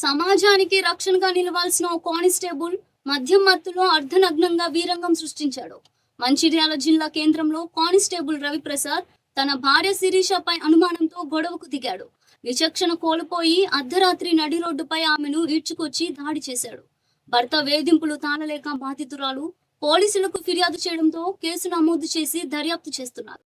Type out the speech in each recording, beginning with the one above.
సమాజానికి రక్షణగా నిలవాల్సిన ఓ కానిస్టేబుల్ మద్యం మత్తులో అర్ధనగ్నంగా వీరంగం సృష్టించాడు. మంచిర్యాల జిల్లా కేంద్రంలో కానిస్టేబుల్ రవిప్రసాద్ తన భార్య శిరీషపై అనుమానంతో గొడవకు దిగాడు. విచక్షణ కోల్పోయి అర్ధరాత్రి నడి రోడ్డుపై ఆమెను ఈడ్చుకొచ్చి దాడి చేశాడు. భర్త వేధింపులు తాళలేక బాధితురాలు పోలీసులకు ఫిర్యాదు చేయడంతో కేసు నమోదు చేసి దర్యాప్తు చేస్తున్నారు.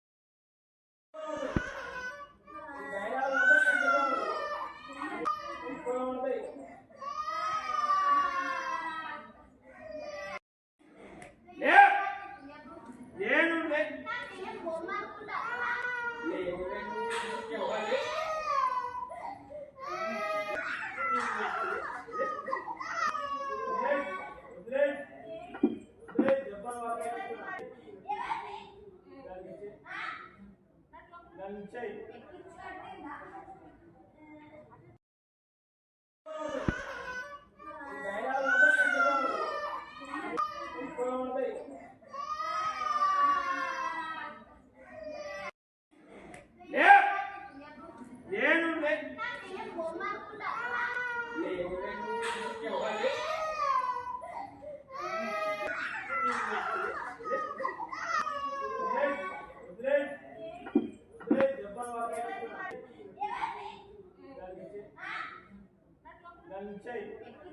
Say